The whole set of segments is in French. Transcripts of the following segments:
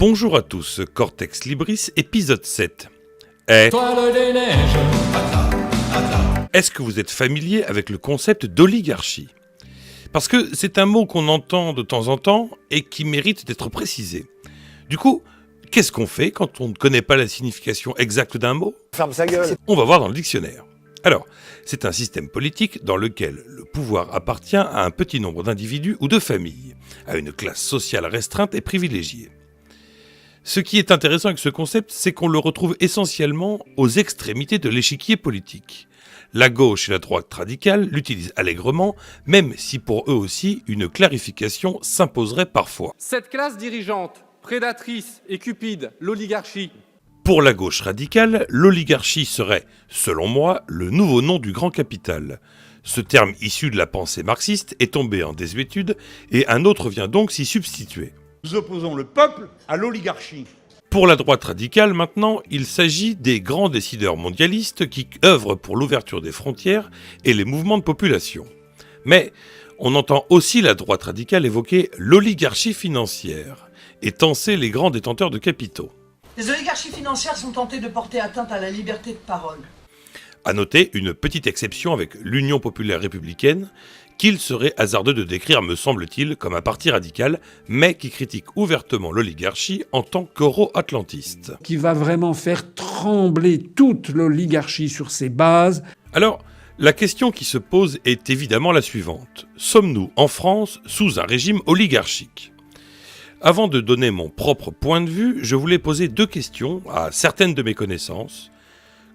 Bonjour à tous, Cortex Libris, épisode 7. Toile des neiges. Est-ce que vous êtes familier avec le concept d'oligarchie ? Parce que c'est un mot qu'on entend de temps en temps et qui mérite d'être précisé. Du coup, qu'est-ce qu'on fait quand on ne connaît pas la signification exacte d'un mot ? Ferme sa gueule. On va voir dans le dictionnaire. Alors, c'est un système politique dans lequel le pouvoir appartient à un petit nombre d'individus ou de familles, à une classe sociale restreinte et privilégiée. Ce qui est intéressant avec ce concept, c'est qu'on le retrouve essentiellement aux extrémités de l'échiquier politique. La gauche et la droite radicale l'utilisent allègrement, même si pour eux aussi, une clarification s'imposerait parfois. Cette classe dirigeante, prédatrice et cupide, l'oligarchie. Pour la gauche radicale, l'oligarchie serait, selon moi, le nouveau nom du grand capital. Ce terme issu de la pensée marxiste est tombé en désuétude et un autre vient donc s'y substituer. Nous opposons le peuple à l'oligarchie. Pour la droite radicale, maintenant, il s'agit des grands décideurs mondialistes qui œuvrent pour l'ouverture des frontières et les mouvements de population. Mais on entend aussi la droite radicale évoquer l'oligarchie financière et tancer les grands détenteurs de capitaux. Les oligarchies financières sont tentées de porter atteinte à la liberté de parole. À noter une petite exception avec l'Union populaire républicaine, qu'il serait hasardeux de décrire, me semble-t-il, comme un parti radical, mais qui critique ouvertement l'oligarchie en tant qu'euro-atlantiste. Qui va vraiment faire trembler toute l'oligarchie sur ses bases. Alors, la question qui se pose est évidemment la suivante. Sommes-nous, en France, sous un régime oligarchique ? Avant de donner mon propre point de vue, je voulais poser deux questions à certaines de mes connaissances.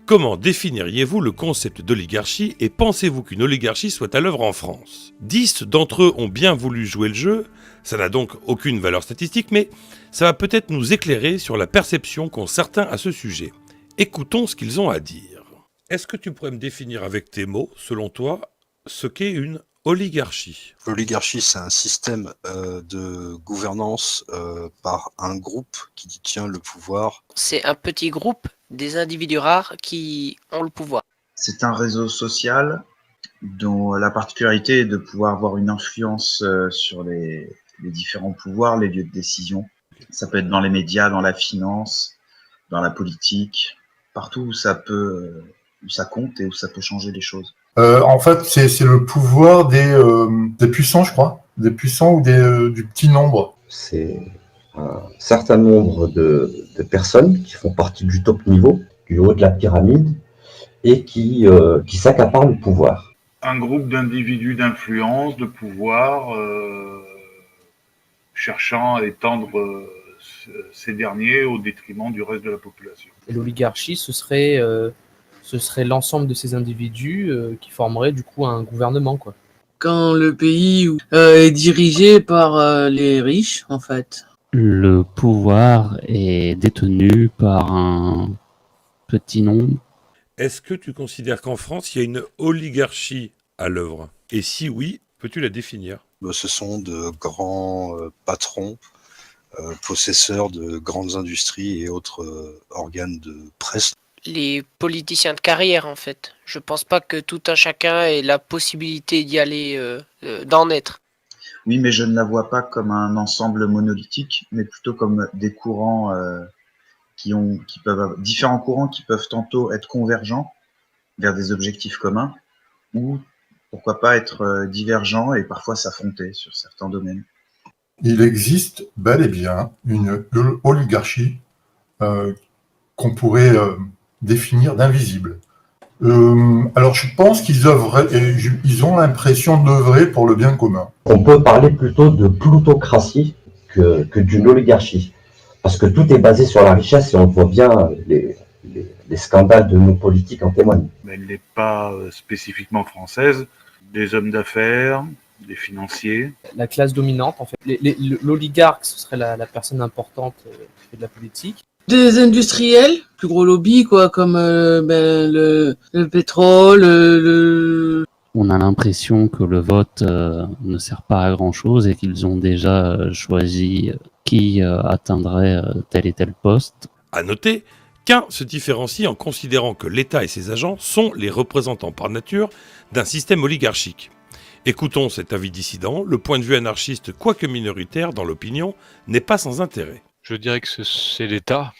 Comment définiriez-vous le concept d'oligarchie et pensez-vous qu'une oligarchie soit à l'œuvre en France ? 10 d'entre eux ont bien voulu jouer le jeu, ça n'a donc aucune valeur statistique, mais ça va peut-être nous éclairer sur la perception qu'ont certains à ce sujet. Écoutons ce qu'ils ont à dire. Est-ce que tu pourrais me définir avec tes mots, selon toi, ce qu'est une oligarchie ? L'oligarchie, c'est un système de gouvernance par un groupe qui détient le pouvoir. C'est un petit groupe des individus rares qui ont le pouvoir. C'est un réseau social dont la particularité est de pouvoir avoir une influence sur les différents pouvoirs, les lieux de décision. Ça peut être dans les médias, dans la finance, dans la politique, partout où ça compte et où ça peut changer les choses. En fait, c'est le pouvoir des puissants, je crois, des puissants ou du petit nombre. C'est un certain nombre de personnes qui font partie du top niveau, du haut de la pyramide, et qui s'accaparent le pouvoir. Un groupe d'individus d'influence, de pouvoir, cherchant à étendre ces derniers au détriment du reste de la population. Et l'oligarchie, ce serait l'ensemble de ces individus qui formeraient du coup un gouvernement, quoi. Quand le pays est dirigé par les riches, en fait. Le pouvoir est détenu par un petit nombre. Est-ce que tu considères qu'en France, il y a une oligarchie à l'œuvre ? Et si oui, peux-tu la définir ? Ce sont de grands patrons, possesseurs de grandes industries et autres organes de presse. Les politiciens de carrière, en fait. Je pense pas que tout un chacun ait la possibilité d'y aller, d'en être. Oui, mais je ne la vois pas comme un ensemble monolithique, mais plutôt comme des courants différents courants qui peuvent tantôt être convergents vers des objectifs communs, ou pourquoi pas être divergents et parfois s'affronter sur certains domaines. Il existe bel et bien une oligarchie qu'on pourrait définir d'invisible. Alors je pense qu'ils ont l'impression d'œuvrer pour le bien commun. On peut parler plutôt de plutocratie que d'une oligarchie, parce que tout est basé sur la richesse et on voit bien les scandales de nos politiques en témoignent. Mais elle n'est pas spécifiquement française. Des hommes d'affaires, des financiers. La classe dominante, en fait. L'oligarque, ce serait la personne importante qui fait de la politique. Des industriels, plus gros lobby, quoi, comme le pétrole, On a l'impression que le vote ne sert pas à grand-chose et qu'ils ont déjà choisi qui atteindrait tel et tel poste. À noter qu'un se différencie en considérant que l'État et ses agents sont les représentants par nature d'un système oligarchique. Écoutons cet avis dissident, le point de vue anarchiste, quoique minoritaire dans l'opinion, n'est pas sans intérêt. Je dirais que c'est l'État.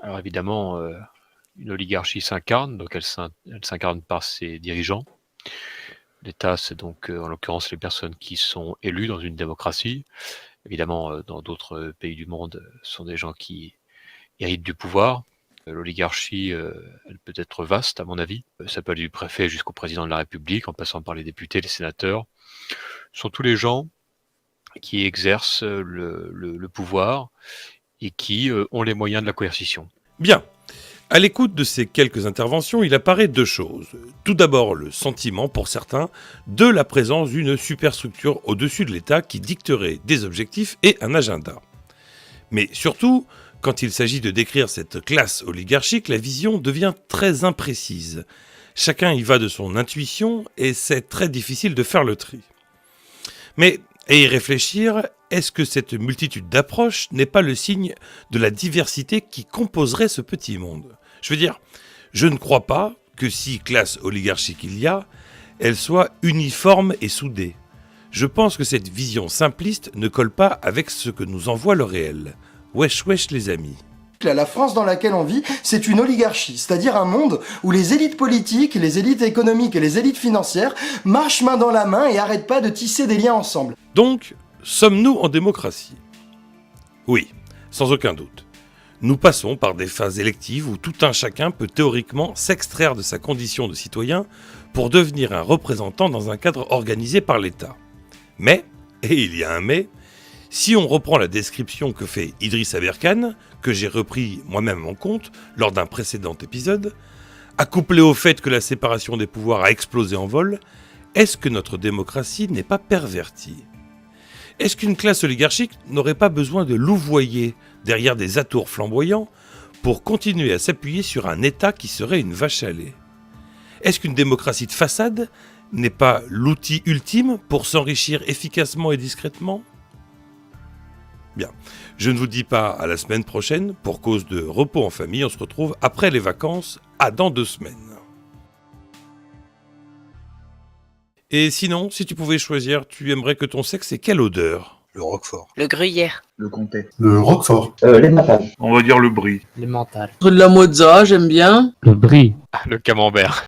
Alors évidemment, une oligarchie s'incarne, donc elle s'incarne par ses dirigeants. L'État, c'est donc en l'occurrence les personnes qui sont élues dans une démocratie. Évidemment, dans d'autres pays du monde, ce sont des gens qui héritent du pouvoir. L'oligarchie, elle peut être vaste, à mon avis. Ça peut aller du préfet jusqu'au président de la République, en passant par les députés, les sénateurs. Ce sont tous les gens qui exercent le pouvoir et qui ont les moyens de la coercition. Bien. À l'écoute de ces quelques interventions, il apparaît deux choses. Tout d'abord, le sentiment, pour certains, de la présence d'une superstructure au-dessus de l'État qui dicterait des objectifs et un agenda. Mais surtout, quand il s'agit de décrire cette classe oligarchique, la vision devient très imprécise. Chacun y va de son intuition et c'est très difficile de faire le tri. Mais, à y réfléchir, est-ce que cette multitude d'approches n'est pas le signe de la diversité qui composerait ce petit monde ? Je veux dire, je ne crois pas que si classe oligarchique il y a, elle soit uniforme et soudée. Je pense que cette vision simpliste ne colle pas avec ce que nous envoie le réel. Wesh wesh les amis. La France dans laquelle on vit, c'est une oligarchie, c'est-à-dire un monde où les élites politiques, les élites économiques et les élites financières marchent main dans la main et arrêtent pas de tisser des liens ensemble. Donc, sommes-nous en démocratie ? Oui, sans aucun doute. Nous passons par des phases électives où tout un chacun peut théoriquement s'extraire de sa condition de citoyen pour devenir un représentant dans un cadre organisé par l'État. Mais, et il y a un mais, si on reprend la description que fait Idriss Aberkane, que j'ai repris moi-même en compte lors d'un précédent épisode, accouplé au fait que la séparation des pouvoirs a explosé en vol, est-ce que notre démocratie n'est pas pervertie ? Est-ce qu'une classe oligarchique n'aurait pas besoin de louvoyer derrière des atours flamboyants pour continuer à s'appuyer sur un État qui serait une vache à lait ? Est-ce qu'une démocratie de façade n'est pas l'outil ultime pour s'enrichir efficacement et discrètement ? Bien, je ne vous dis pas à la semaine prochaine, pour cause de repos en famille, on se retrouve après les vacances, dans 2 semaines. Et sinon, si tu pouvais choisir, tu aimerais que ton sexe ait quelle odeur ? Le roquefort. Le gruyère. Le comté. Le roquefort. Les mentales. On va dire le brie. Les mentales. De la mozza, j'aime bien. Le brie. Le camembert.